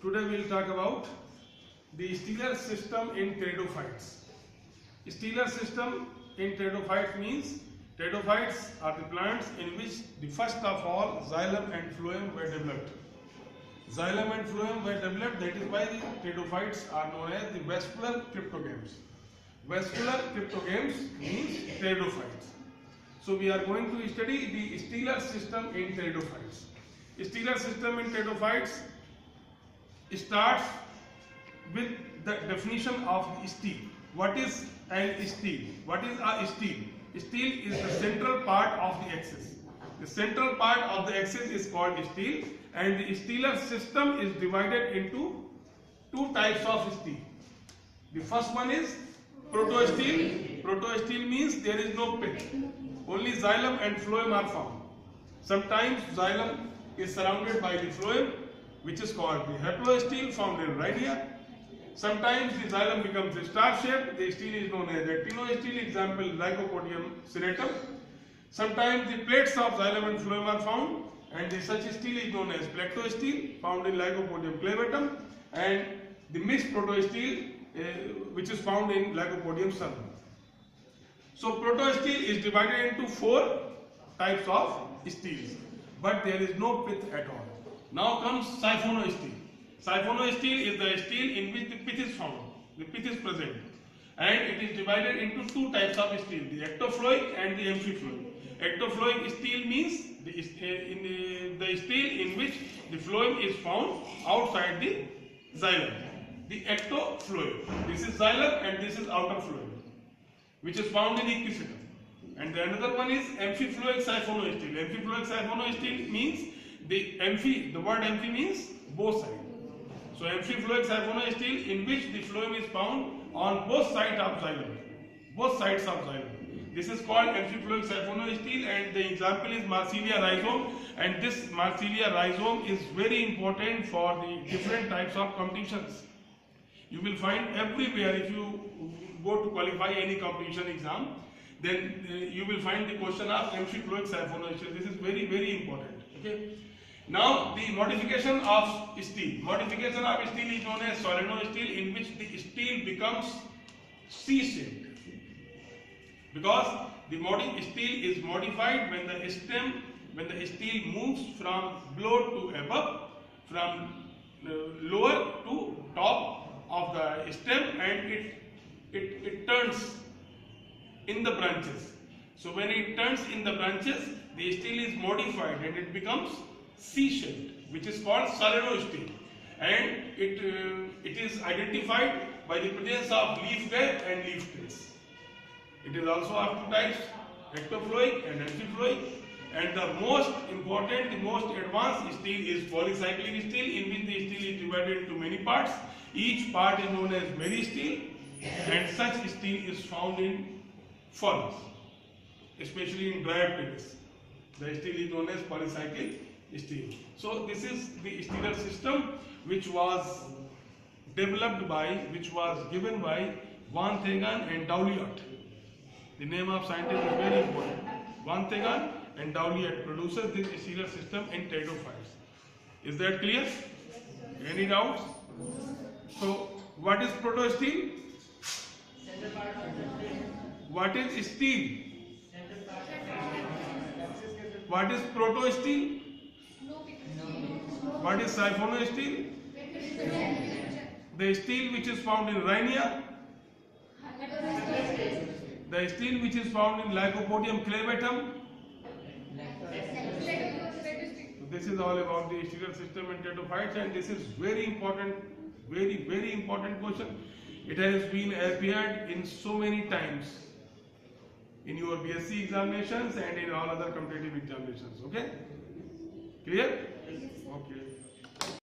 Today we will talk about the Stelar system in pteridophytes. Stelar system in pteridophytes means pteridophytes are the plants in which the first of all xylem and phloem were developed. Xylem and phloem were developed, that is why the pteridophytes are known as the vascular cryptogams. Vascular cryptogams means pteridophytes. So we are going to study the Stelar system in pteridophytes. Stelar system in pteridophytes starts with the definition of stele. What is a stele? What is a stele? Stele is the central part of the axis. The central part of the axis is called stele, and the stelar system is divided into two types of stele. The first one is protostele. Protostele means there is no pith. Only xylem and phloem are found. Sometimes xylem is surrounded by the phloem, which is called the haplostele, found in rhinia. Sometimes the xylem becomes a star shaped. The stele is known as actinostele, example Lycopodium serratum. Sometimes the plates of xylem and phloem are found, and such stele is known as plectostele, found in Lycopodium clavatum, and the mixed protostele, which is found in Lycopodium cerbum. So protostele is divided into four types of steles, but there is no pith at all. Now comes siphonostele. Siphonostele is the stele in which the pith is found. The pith is present, and it is divided into two types of stele: the ectoploic and the amphiploic. Ectoploic stele means the stele in which the phloem is found outside the xylem. The ectoploic, this is xylem and this is outer phloem, which is found in equisetum. And the another one is amphiploic siphonostele. Amphiploic siphonostele means the word amphi means both sides. So amphiploic siphonostele in which the phloem is found on both sides of xylem. Both sides of xylem. This is called amphiploic siphonostele, and the example is Marsilia rhizome, and this Marsilia rhizome is very important for the different types of competitions. You will find everywhere, if you go to qualify any competition exam, then you will find the question of amphiploic siphonostele. This is very, very important. Okay. Now the modification of stele. Modification of stele is known as solenostele, in which the stele becomes C-shaped. Because the stele is modified when the stele moves from below to above, from lower to top of the stem, and it turns in the branches. So when it turns in the branches, the stele is modified and it becomes C-shaped, which is called solenostele, and it is identified by the presence of leaf web and leaf trace. It is also of two types, ectoploic and amphiploic, and the most important, the most advanced stele is polycyclic stele, in which the stele is divided into many parts. Each part is known as meristele, and such stele is found in ferns, especially in Dryopteris. The stele is known as polycyclic stele. So this is the stelar system which was developed by, which was given by Van Thegan and Dauliot. The name of scientist is very important. Van Thegan and Dauliot produces this stelar system in pteridophytes. Is that clear? Any doubts? So what is protostele? What is stele? What is protostele? What is siphonostele? The stele which is found in rhinia. The stele which is found in Lycopodium clavatum. So this is all about the stelar system in pteridophytes, and this is very important, very, very important question. It has been appeared in so many times in your BSc examinations and in all other competitive examinations. Okay? Clear? Okay.